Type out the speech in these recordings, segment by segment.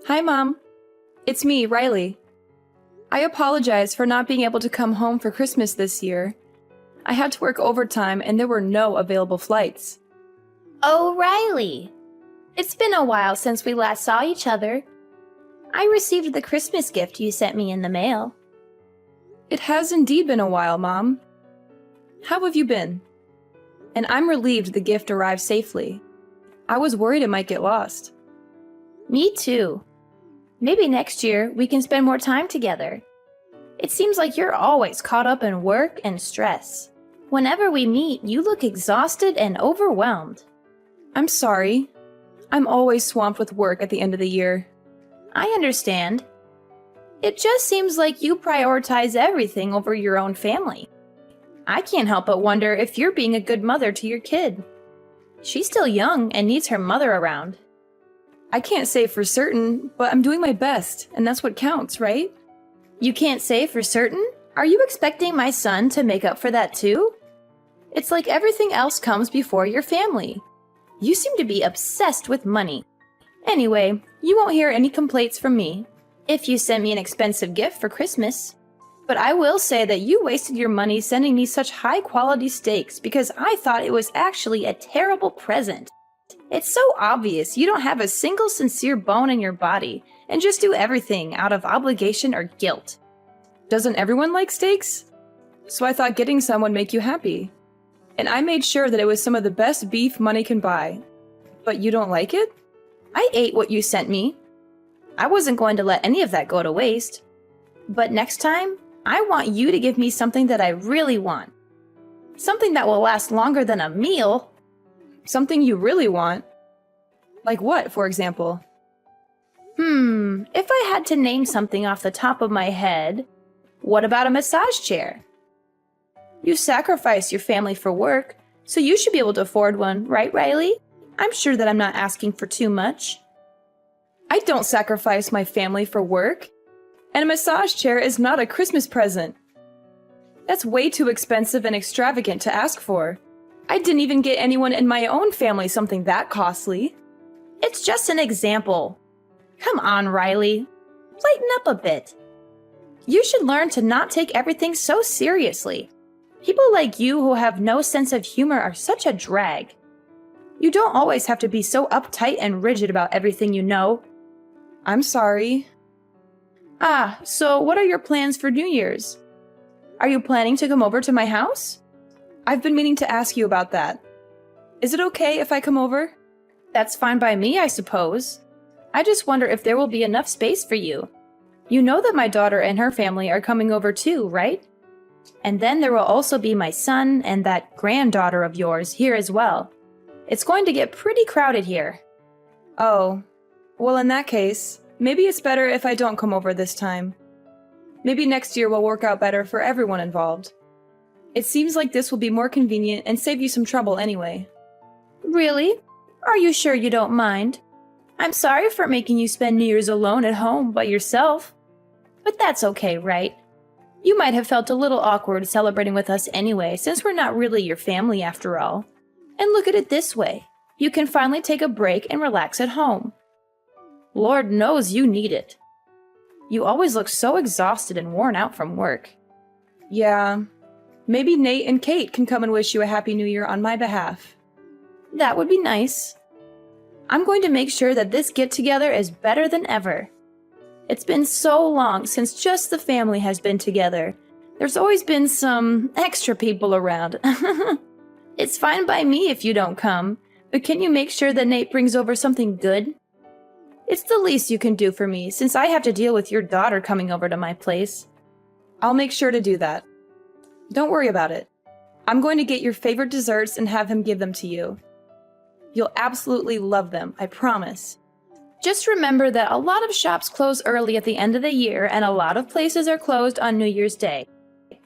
Hi, Mom. It's me, Riley. I apologize for not being able to come home for Christmas this year. I had to work overtime and there were no available flights. Oh, Riley. It's been a while since we last saw each other. I received the Christmas gift you sent me in the mail. It has indeed been a while, Mom. How have you been? And I'm relieved the gift arrived safely. I was worried it might get lost. Me too. Maybe next year we can spend more time together. It seems like you're always caught up in work and stress. Whenever we meet, you look exhausted and overwhelmed. I'm sorry. I'm always swamped with work at the end of the year. I understand. It just seems like you prioritize everything over your own family. I can't help but wonder if you're being a good mother to your kid. She's still young and needs her mother around. I can't say for certain, but I'm doing my best, and that's what counts, right? You can't say for certain? Are you expecting my son to make up for that too? It's like everything else comes before your family. You seem to be obsessed with money. Anyway, you won't hear any complaints from me if you send me an expensive gift for Christmas. But I will say that you wasted your money sending me such high-quality steaks because I thought it was actually a terrible present. It's so obvious you don't have a single sincere bone in your body and just do everything out of obligation or guilt. Doesn't everyone like steaks? So I thought getting some would make you happy. And I made sure that it was some of the best beef money can buy. But you don't like it? I ate what you sent me. I wasn't going to let any of that go to waste. But next time, I want you to give me something that I really want. Something that will last longer than a meal. Something you really want? Like what, for example? If I had to name something off the top of my head, what about a massage chair? You sacrifice your family for work, so you should be able to afford one, right, Riley? I'm sure that I'm not asking for too much. I don't sacrifice my family for work. And a massage chair is not a Christmas present. That's way too expensive and extravagant to ask for. I didn't even get anyone in my own family something that costly. It's just an example. Come on, Riley. Lighten up a bit. You should learn to not take everything so seriously. People like you who have no sense of humor are such a drag. You don't always have to be so uptight and rigid about everything you know. I'm sorry. So what are your plans for New Year's? Are you planning to come over to my house? I've been meaning to ask you about that. Is it okay if I come over? That's fine by me, I suppose. I just wonder if there will be enough space for you. You know that my daughter and her family are coming over too, right? And then there will also be my son and that granddaughter of yours here as well. It's going to get pretty crowded here. Oh, well in that case, maybe it's better if I don't come over this time. Maybe next year will work out better for everyone involved. It seems like this will be more convenient and save you some trouble anyway. Really? Are you sure you don't mind? I'm sorry for making you spend New Year's alone at home by yourself. But that's okay, right? You might have felt a little awkward celebrating with us anyway, since we're not really your family after all. And look at it this way. You can finally take a break and relax at home. Lord knows you need it. You always look so exhausted and worn out from work. Yeah, maybe Nate and Kate can come and wish you a Happy New Year on my behalf. That would be nice. I'm going to make sure that this get-together is better than ever. It's been so long since just the family has been together. There's always been some extra people around. It's fine by me if you don't come, but can you make sure that Nate brings over something good? It's the least you can do for me, since I have to deal with your daughter coming over to my place. I'll make sure to do that. Don't worry about it. I'm going to get your favorite desserts and have him give them to you. You'll absolutely love them, I promise. Just remember that a lot of shops close early at the end of the year and a lot of places are closed on New Year's Day.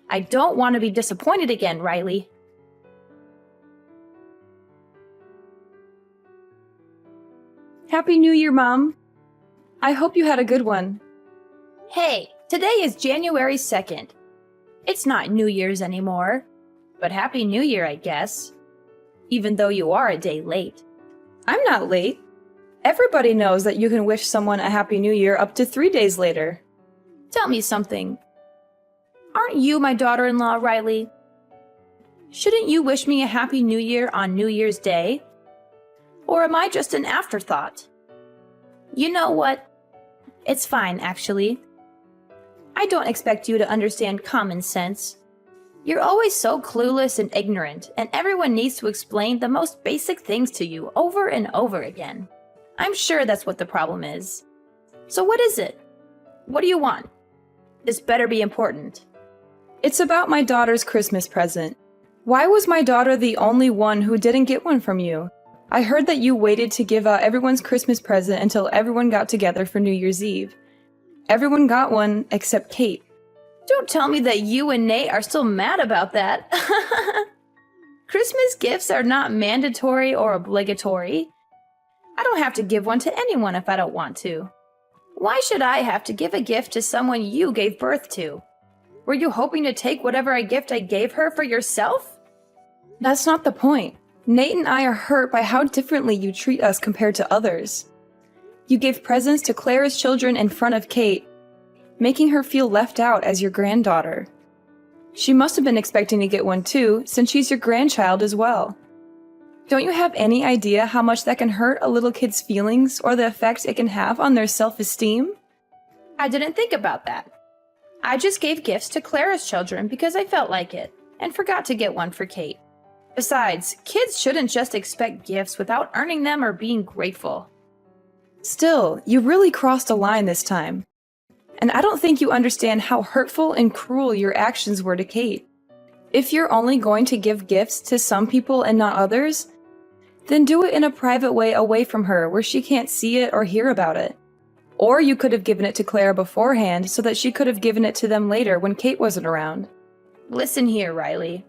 I don't want to be disappointed again, Riley. Happy New Year, Mom. I hope you had a good one. Hey, today is January 2nd. It's not New Year's anymore, but Happy New Year, I guess. Even though you are a day late. I'm not late. Everybody knows that you can wish someone a Happy New Year up to 3 days later. Tell me something. Aren't you my daughter-in-law, Riley? Shouldn't you wish me a Happy New Year on New Year's Day? Or am I just an afterthought? You know what? It's fine, actually. I don't expect you to understand common sense. You're always so clueless and ignorant, and everyone needs to explain the most basic things to you over and over again. I'm sure that's what the problem is. So what is it? What do you want? This better be important. It's about my daughter's Christmas present. Why was my daughter the only one who didn't get one from you? I heard that you waited to give out everyone's Christmas present until everyone got together for New Year's Eve. Everyone got one except Kate. Don't tell me that you and Nate are still mad about that. Christmas gifts are not mandatory or obligatory. I don't have to give one to anyone if I don't want to. Why should I have to give a gift to someone you gave birth to? Were you hoping to take whatever gift I gave her for yourself? That's not the point. Nate and I are hurt by how differently you treat us compared to others. You gave presents to Clara's children in front of Kate, making her feel left out as your granddaughter. She must have been expecting to get one too, since she's your grandchild as well. Don't you have any idea how much that can hurt a little kid's feelings or the effect it can have on their self-esteem? I didn't think about that. I just gave gifts to Clara's children because I felt like it, and forgot to get one for Kate. Besides, kids shouldn't just expect gifts without earning them or being grateful. Still, you really crossed a line this time. And I don't think you understand how hurtful and cruel your actions were to Kate. If you're only going to give gifts to some people and not others, then do it in a private way away from her where she can't see it or hear about it. Or you could have given it to Clara beforehand so that she could have given it to them later when Kate wasn't around. Listen here, Riley.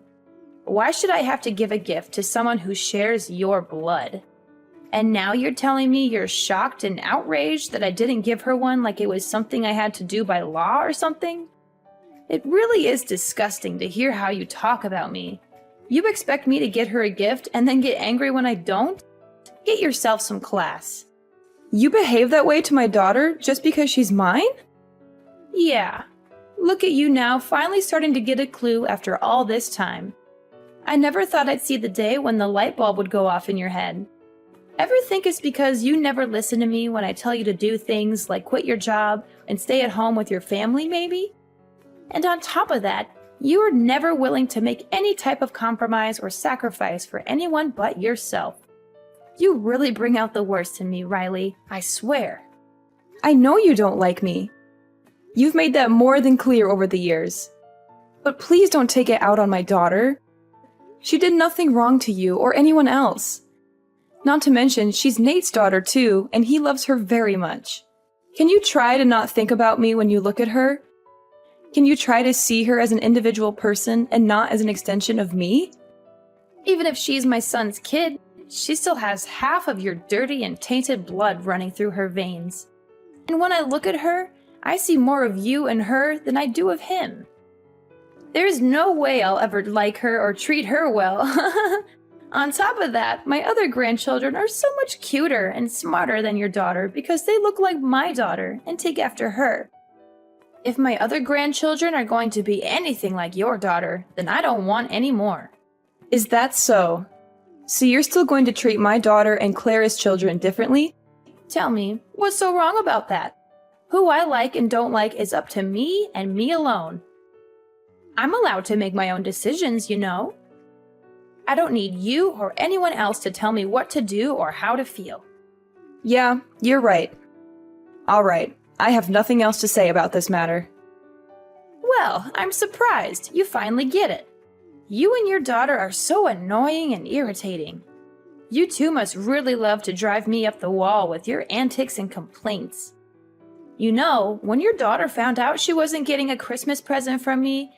Why should I have to give a gift to someone who shares your blood? And now you're telling me you're shocked and outraged that I didn't give her one like it was something I had to do by law or something? It really is disgusting to hear how you talk about me. You expect me to get her a gift and then get angry when I don't? Get yourself some class. You behave that way to my daughter just because she's mine? Yeah. Look at you now, finally starting to get a clue after all this time. I never thought I'd see the day when the light bulb would go off in your head. Ever think it's because you never listen to me when I tell you to do things like quit your job and stay at home with your family, maybe? And on top of that, you are never willing to make any type of compromise or sacrifice for anyone but yourself. You really bring out the worst in me, Riley, I swear. I know you don't like me. You've made that more than clear over the years. But please don't take it out on my daughter. She did nothing wrong to you or anyone else. Not to mention, she's Nate's daughter too, and he loves her very much. Can you try to not think about me when you look at her? Can you try to see her as an individual person and not as an extension of me? Even if she's my son's kid, she still has half of your dirty and tainted blood running through her veins. And when I look at her, I see more of you and her than I do of him. There's no way I'll ever like her or treat her well. On top of that, my other grandchildren are so much cuter and smarter than your daughter because they look like my daughter and take after her. If my other grandchildren are going to be anything like your daughter, then I don't want any more. Is that so? So you're still going to treat my daughter and Clara's children differently? Tell me, what's so wrong about that? Who I like and don't like is up to me and me alone. I'm allowed to make my own decisions, you know. I don't need you or anyone else to tell me what to do or how to feel. Yeah, you're right. All right, I have nothing else to say about this matter. Well, I'm surprised. You finally get it. You and your daughter are so annoying and irritating. You two must really love to drive me up the wall with your antics and complaints. You know, when your daughter found out she wasn't getting a Christmas present from me,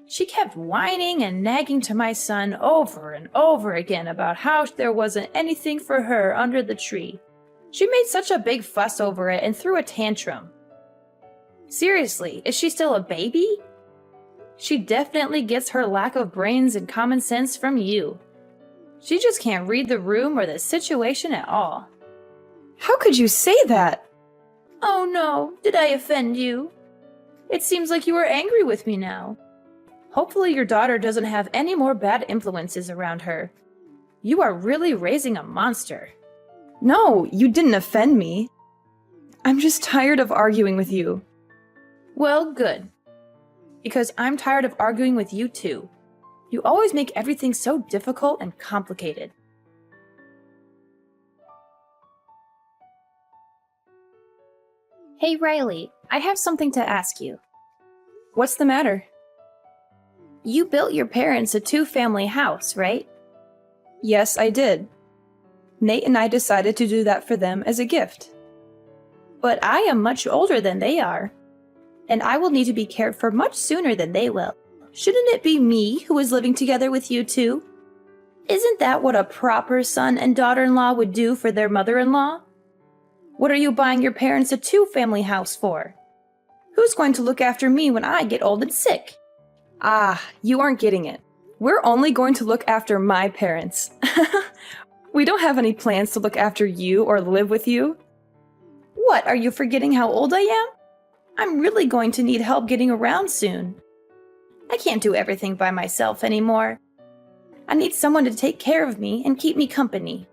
she kept whining and nagging to my son over and over again about how there wasn't anything for her under the tree. She made such a big fuss over it and threw a tantrum. Seriously, is she still a baby? She definitely gets her lack of brains and common sense from you. She just can't read the room or the situation at all. How could you say that? Oh no, did I offend you? It seems like you are angry with me now. Hopefully your daughter doesn't have any more bad influences around her. You are really raising a monster. No, you didn't offend me. I'm just tired of arguing with you. Well, good. Because I'm tired of arguing with you too. You always make everything so difficult and complicated. Hey Riley, I have something to ask you. What's the matter? You built your parents a 2-family house, right? Yes, I did. Nate and I decided to do that for them as a gift. But I am much older than they are, and I will need to be cared for much sooner than they will. Shouldn't it be me who is living together with you two? Isn't that what a proper son and daughter-in-law would do for their mother-in-law? What are you buying your parents a 2-family house for? Who's going to look after me when I get old and sick? Ah, you aren't getting it. We're only going to look after my parents. We don't have any plans to look after you or live with you. What, are you forgetting how old I am? I'm really going to need help getting around soon. I can't do everything by myself anymore. I need someone to take care of me and keep me company.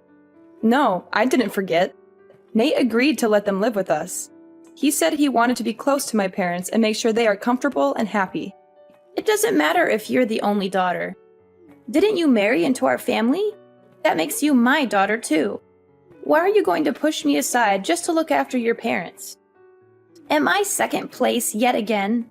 No, I didn't forget. Nate agreed to let them live with us. He said he wanted to be close to my parents and make sure they are comfortable and happy. It doesn't matter if you're the only daughter. Didn't you marry into our family? That makes you my daughter too. Why are you going to push me aside just to look after your parents? Am I second place yet again?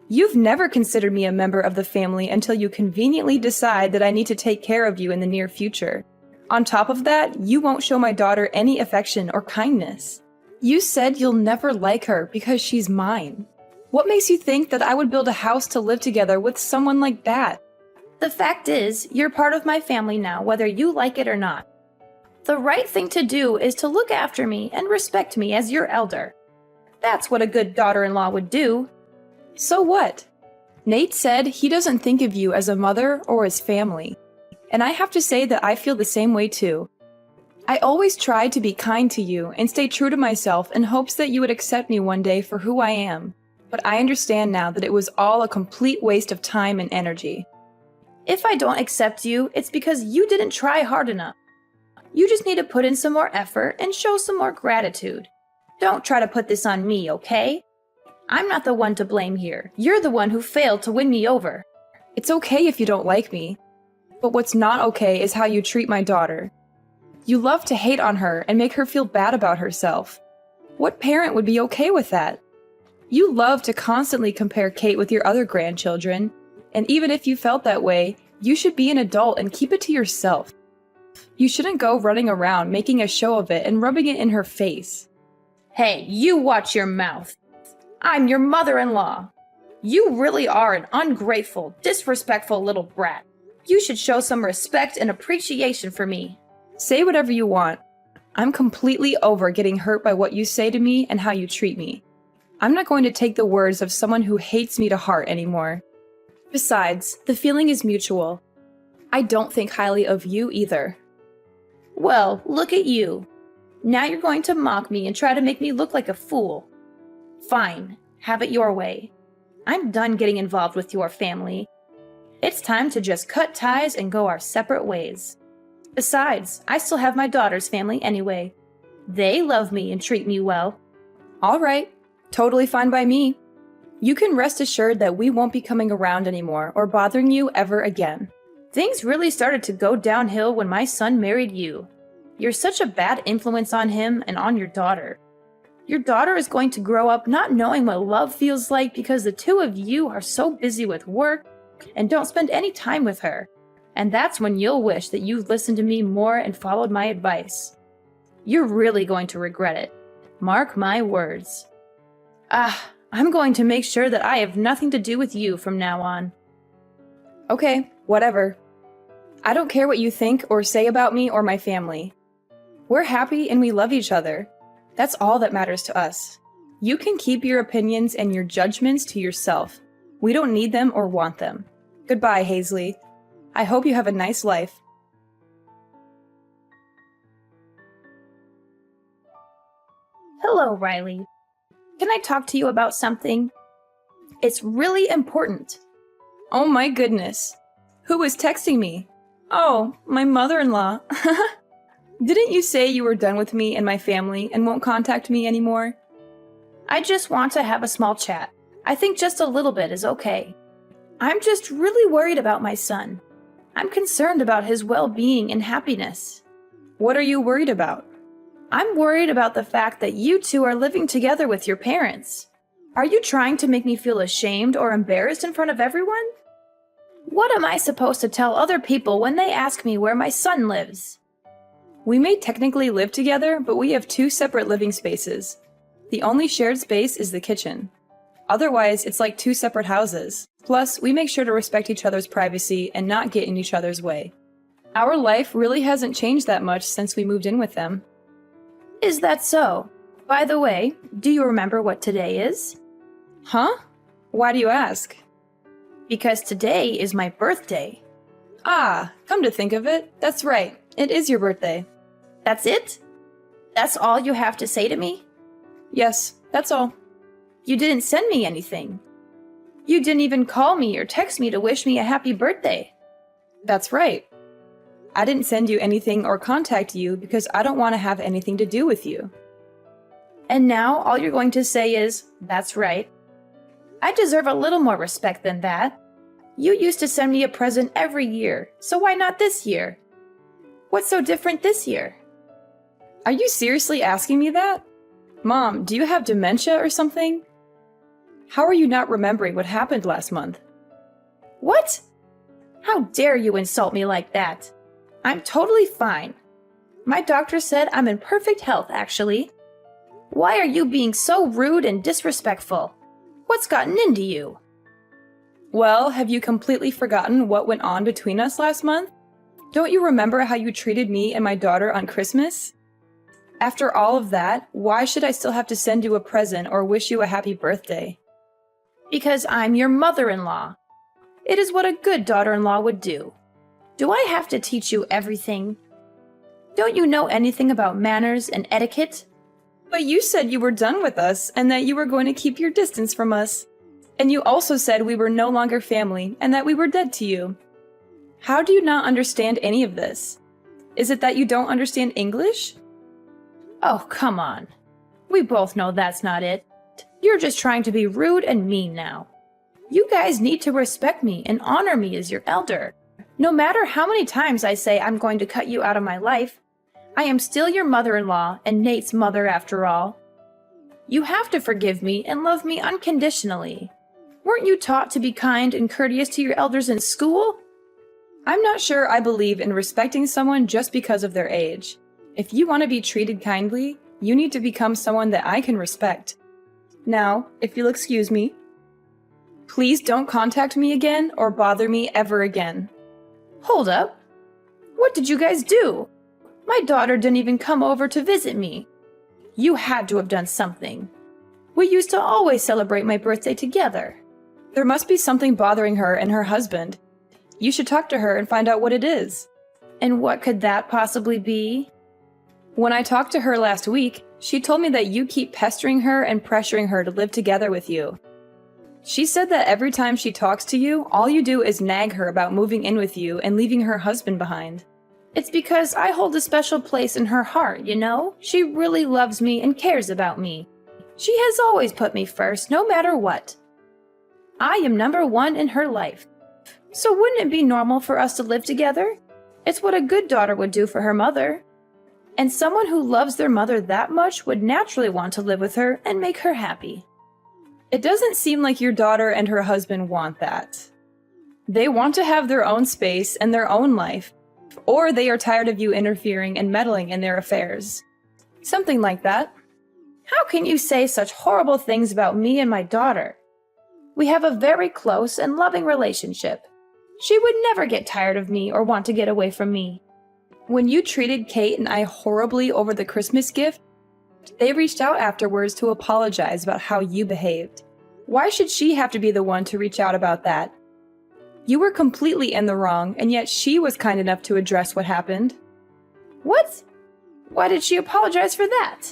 You've never considered me a member of the family until you conveniently decide that I need to take care of you in the near future. On top of that, you won't show my daughter any affection or kindness. You said you'll never like her because she's mine. What makes you think that I would build a house to live together with someone like that? The fact is, you're part of my family now, whether you like it or not. The right thing to do is to look after me and respect me as your elder. That's what a good daughter-in-law would do. So what? Nate said he doesn't think of you as a mother or as family. And I have to say that I feel the same way too. I always tried to be kind to you and stay true to myself in hopes that you would accept me one day for who I am. But I understand now that it was all a complete waste of time and energy. If I don't accept you, it's because you didn't try hard enough. You just need to put in some more effort and show some more gratitude. Don't try to put this on me, okay? I'm not the one to blame here. You're the one who failed to win me over. It's okay if you don't like me. But what's not okay is how you treat my daughter. You love to hate on her and make her feel bad about herself. What parent would be okay with that? You love to constantly compare Kate with your other grandchildren, and even if you felt that way, you should be an adult and keep it to yourself. You shouldn't go running around making a show of it and rubbing it in her face. Hey, you watch your mouth. I'm your mother-in-law. You really are an ungrateful, disrespectful little brat. You should show some respect and appreciation for me. Say whatever you want. I'm completely over getting hurt by what you say to me and how you treat me. I'm not going to take the words of someone who hates me to heart anymore. Besides, the feeling is mutual. I don't think highly of you either. Well, look at you. Now you're going to mock me and try to make me look like a fool. Fine, have it your way. I'm done getting involved with your family. It's time to just cut ties and go our separate ways. Besides, I still have my daughter's family anyway. They love me and treat me well. All right, totally fine by me. You can rest assured that we won't be coming around anymore or bothering you ever again. Things really started to go downhill when my son married you. You're such a bad influence on him and on your daughter. Your daughter is going to grow up not knowing what love feels like because the two of you are so busy with work and don't spend any time with her. And that's when you'll wish that you'd listened to me more and followed my advice. You're really going to regret it. Mark my words. I'm going to make sure that I have nothing to do with you from now on. Okay, whatever. I don't care what you think or say about me or my family. We're happy and we love each other. That's all that matters to us. You can keep your opinions and your judgments to yourself. We don't need them or want them. Goodbye, Hazley. I hope you have a nice life. Hello, Riley. Can I talk to you about something? It's really important. Oh my goodness. Who was texting me? Oh, my mother-in-law. Didn't you say you were done with me and my family and won't contact me anymore? I just want to have a small chat. I think just a little bit is okay. I'm just really worried about my son. I'm concerned about his well-being and happiness. What are you worried about? I'm worried about the fact that you two are living together with your parents. Are you trying to make me feel ashamed or embarrassed in front of everyone? What am I supposed to tell other people when they ask me where my son lives? We may technically live together, but we have 2 separate living spaces. The only shared space is the kitchen. Otherwise, it's like 2 separate houses. Plus, we make sure to respect each other's privacy and not get in each other's way. Our life really hasn't changed that much since we moved in with them. Is that so? By the way, do you remember what today is? Huh? Why do you ask? Because today is my birthday. Ah, come to think of it, that's right. It is your birthday. That's it? That's all you have to say to me? Yes, that's all. You didn't send me anything. You didn't even call me or text me to wish me a happy birthday. That's right. I didn't send you anything or contact you because I don't want to have anything to do with you. And now all you're going to say is, that's right. I deserve a little more respect than that. You used to send me a present every year, so why not this year? What's so different this year? Are you seriously asking me that? Mom, do you have dementia or something? How are you not remembering what happened last month? What? How dare you insult me like that? I'm totally fine. My doctor said I'm in perfect health, actually. Why are you being so rude and disrespectful? What's gotten into you? Well, have you completely forgotten what went on between us last month? Don't you remember how you treated me and my daughter on Christmas? After all of that, why should I still have to send you a present or wish you a happy birthday? Because I'm your mother-in-law. It is what a good daughter-in-law would do. Do I have to teach you everything? Don't you know anything about manners and etiquette? But you said you were done with us and that you were going to keep your distance from us. And you also said we were no longer family and that we were dead to you. How do you not understand any of this? Is it that you don't understand English? Oh, come on. We both know that's not it. You're just trying to be rude and mean now. You guys need to respect me and honor me as your elder. No matter how many times I say I'm going to cut you out of my life, I am still your mother-in-law and Nate's mother after all. You have to forgive me and love me unconditionally. Weren't you taught to be kind and courteous to your elders in school? I'm not sure I believe in respecting someone just because of their age. If you want to be treated kindly, you need to become someone that I can respect. Now, if you'll excuse me, please don't contact me again or bother me ever again. Hold up. What did you guys do? My daughter didn't even come over to visit me. You had to have done something. We used to always celebrate my birthday together. There must be something bothering her and her husband. You should talk to her and find out what it is. And what could that possibly be? When I talked to her last week, she told me that you keep pestering her and pressuring her to live together with you. She said that every time she talks to you, all you do is nag her about moving in with you and leaving her husband behind. It's because I hold a special place in her heart, you know? She really loves me and cares about me. She has always put me first, no matter what. I am number one in her life. So wouldn't it be normal for us to live together? It's what a good daughter would do for her mother. And someone who loves their mother that much would naturally want to live with her and make her happy. It doesn't seem like your daughter and her husband want that. They want to have their own space and their own life, or they are tired of you interfering and meddling in their affairs. Something like that. How can you say such horrible things about me and my daughter? We have a very close and loving relationship. She would never get tired of me or want to get away from me. When you treated Kate and I horribly over the Christmas gift, they reached out afterwards to apologize about how you behaved. Why should she have to be the one to reach out about that? You were completely in the wrong, and yet she was kind enough to address what happened. What? Why did she apologize for that?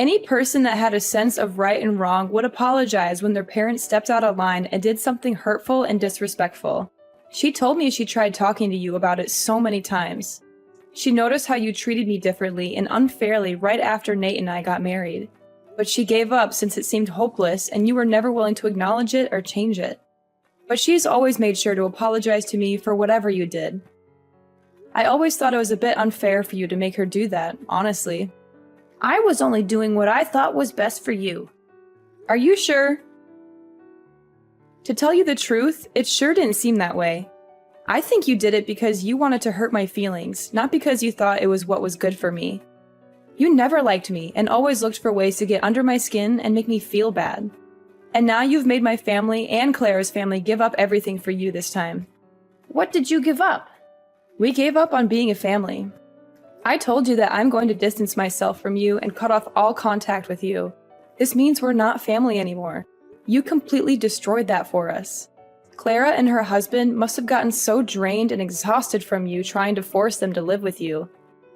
Any person that had a sense of right and wrong would apologize when their parents stepped out of line and did something hurtful and disrespectful. She told me she tried talking to you about it so many times. She noticed how you treated me differently and unfairly right after Nate and I got married. But she gave up since it seemed hopeless and you were never willing to acknowledge it or change it. But she's always made sure to apologize to me for whatever you did. I always thought it was a bit unfair for you to make her do that, honestly. I was only doing what I thought was best for you. Are you sure? To tell you the truth, it sure didn't seem that way. I think you did it because you wanted to hurt my feelings, not because you thought it was what was good for me. You never liked me and always looked for ways to get under my skin and make me feel bad. And now you've made my family and Clara's family give up everything for you this time. What did you give up? We gave up on being a family. I told you that I'm going to distance myself from you and cut off all contact with you. This means we're not family anymore. You completely destroyed that for us. Clara and her husband must have gotten so drained and exhausted from you trying to force them to live with you.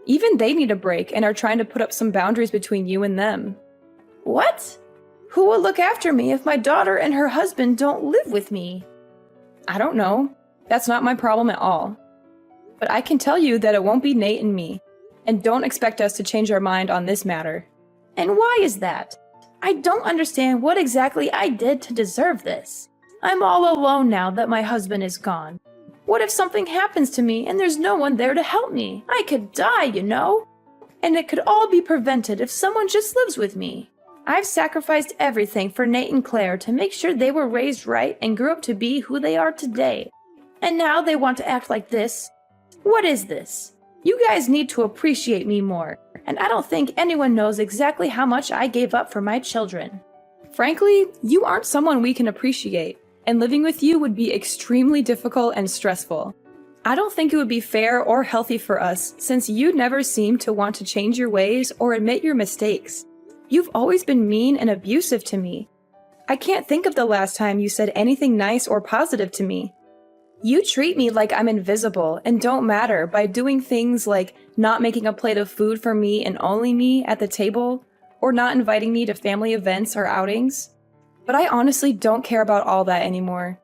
Even they need a break and are trying to put up some boundaries between you and them. What? Who will look after me if my daughter and her husband don't live with me? I don't know. That's not my problem at all. But I can tell you that it won't be Nate and me. And don't expect us to change our mind on this matter. And why is that? I don't understand what exactly I did to deserve this. I'm all alone now that my husband is gone. What if something happens to me and there's no one there to help me? I could die, you know? And it could all be prevented if someone just lives with me. I've sacrificed everything for Nate and Claire to make sure they were raised right and grew up to be who they are today. And now they want to act like this? What is this? You guys need to appreciate me more, and I don't think anyone knows exactly how much I gave up for my children. Frankly, you aren't someone we can appreciate, and living with you would be extremely difficult and stressful. I don't think it would be fair or healthy for us since you never seem to want to change your ways or admit your mistakes. You've always been mean and abusive to me. I can't think of the last time you said anything nice or positive to me. You treat me like I'm invisible and don't matter by doing things like not making a plate of food for me and only me at the table, or not inviting me to family events or outings. But I honestly don't care about all that anymore.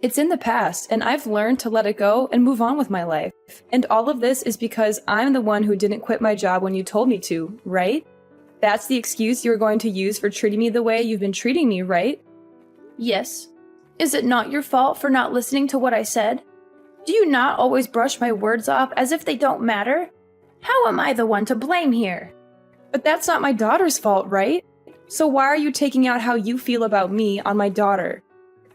It's in the past, and I've learned to let it go and move on with my life. And all of this is because I'm the one who didn't quit my job when you told me to, right? That's the excuse you're going to use for treating me the way you've been treating me, right? Yes. Is it not your fault for not listening to what I said? Do you not always brush my words off as if they don't matter? How am I the one to blame here? But that's not my daughter's fault, right? So why are you taking out how you feel about me on my daughter?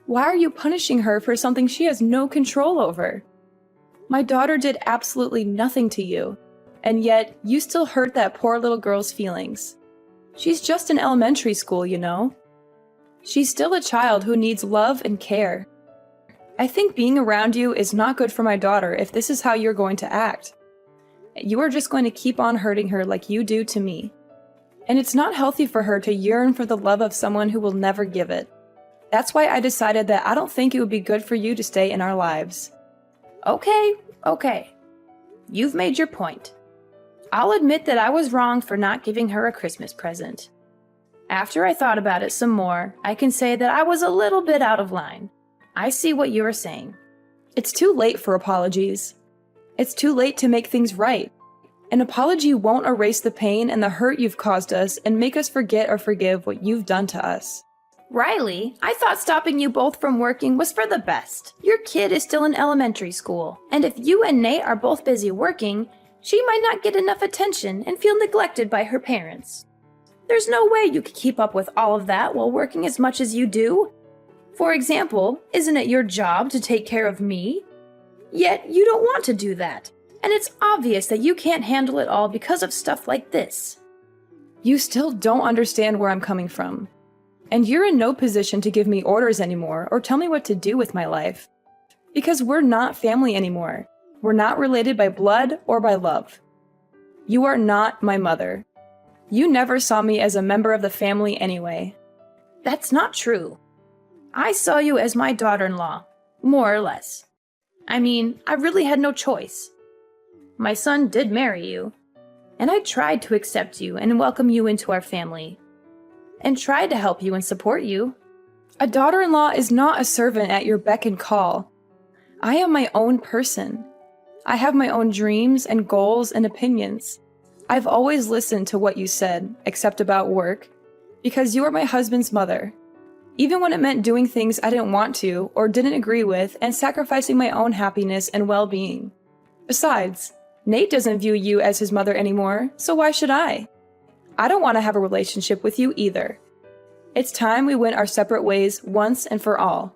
Why are you punishing her for something she has no control over? My daughter did absolutely nothing to you, and yet you still hurt that poor little girl's feelings. She's just in elementary school, you know? She's still a child who needs love and care. I think being around you is not good for my daughter if this is how you're going to act. You are just going to keep on hurting her like you do to me. And it's not healthy for her to yearn for the love of someone who will never give it. That's why I decided that I don't think it would be good for you to stay in our lives. Okay. You've made your point. I'll admit that I was wrong for not giving her a Christmas present. After I thought about it some more, I can say that I was a little bit out of line. I see what you are saying. It's too late for apologies. It's too late to make things right. An apology won't erase the pain and the hurt you've caused us and make us forget or forgive what you've done to us. Riley, I thought stopping you both from working was for the best. Your kid is still in elementary school, and if you and Nate are both busy working, she might not get enough attention and feel neglected by her parents. There's no way you could keep up with all of that while working as much as you do. For example, isn't it your job to take care of me? Yet you don't want to do that, and it's obvious that you can't handle it all because of stuff like this. You still don't understand where I'm coming from. And you're in no position to give me orders anymore or tell me what to do with my life. Because we're not family anymore. We're not related by blood or by love. You are not my mother. You never saw me as a member of the family anyway. That's not true. I saw you as my daughter-in-law, more or less. I mean, I really had no choice. My son did marry you. And I tried to accept you and welcome you into our family. And tried to help you and support you. A daughter-in-law is not a servant at your beck and call. I am my own person. I have my own dreams and goals and opinions. I've always listened to what you said, except about work, because you are my husband's mother. Even when it meant doing things I didn't want to or didn't agree with and sacrificing my own happiness and well-being. Besides, Nate doesn't view you as his mother anymore, so why should I? I don't want to have a relationship with you either. It's time we went our separate ways once and for all.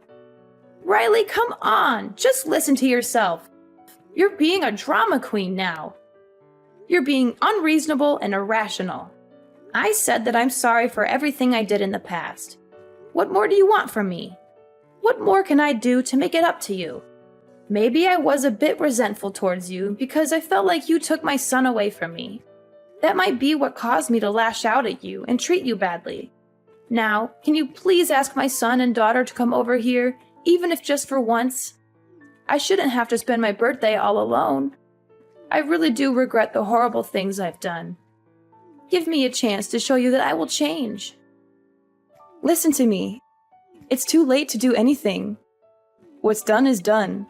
Riley, come on! Just listen to yourself. You're being a drama queen now. You're being unreasonable and irrational. I said that I'm sorry for everything I did in the past. What more do you want from me? What more can I do to make it up to you? Maybe I was a bit resentful towards you because I felt like you took my son away from me. That might be what caused me to lash out at you and treat you badly. Now, can you please ask my son and daughter to come over here, even if just for once? I shouldn't have to spend my birthday all alone. I really do regret the horrible things I've done. Give me a chance to show you that I will change. Listen to me. It's too late to do anything. What's done is done.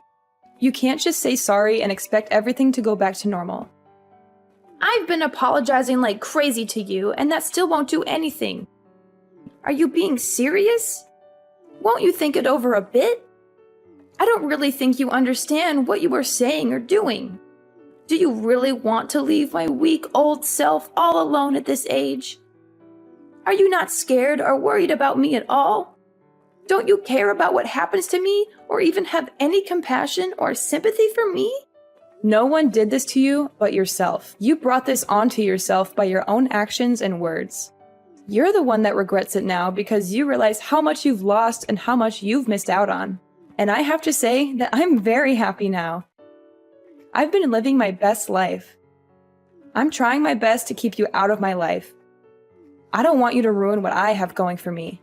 You can't just say sorry and expect everything to go back to normal. I've been apologizing like crazy to you, and that still won't do anything. Are you being serious? Won't you think it over a bit? I don't really think you understand what you are saying or doing. Do you really want to leave my weak old self all alone at this age? Are you not scared or worried about me at all? Don't you care about what happens to me or even have any compassion or sympathy for me? No one did this to you but yourself. You brought this onto yourself by your own actions and words. You're the one that regrets it now because you realize how much you've lost and how much you've missed out on. And I have to say that I'm very happy now. I've been living my best life. I'm trying my best to keep you out of my life. I don't want you to ruin what I have going for me.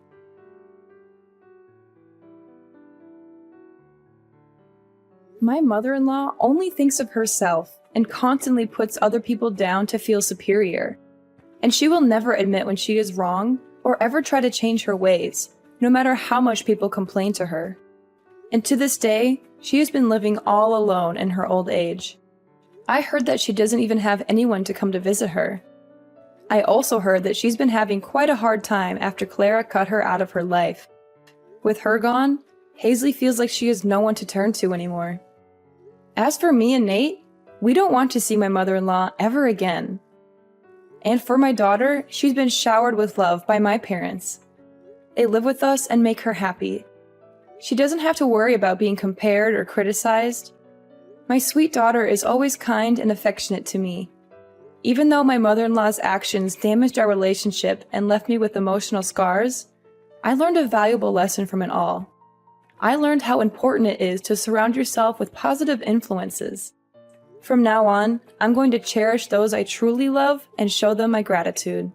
My mother-in-law only thinks of herself and constantly puts other people down to feel superior. And she will never admit when she is wrong or ever try to change her ways, no matter how much people complain to her. And to this day, she has been living all alone in her old age. I heard that she doesn't even have anyone to come to visit her. I also heard that she's been having quite a hard time after Clara cut her out of her life. With her gone, Hazley feels like she has no one to turn to anymore. As for me and Nate, we don't want to see my mother-in-law ever again. And for my daughter, she's been showered with love by my parents. They live with us and make her happy. She doesn't have to worry about being compared or criticized. My sweet daughter is always kind and affectionate to me. Even though my mother-in-law's actions damaged our relationship and left me with emotional scars, I learned a valuable lesson from it all. I learned how important it is to surround yourself with positive influences. From now on, I'm going to cherish those I truly love and show them my gratitude.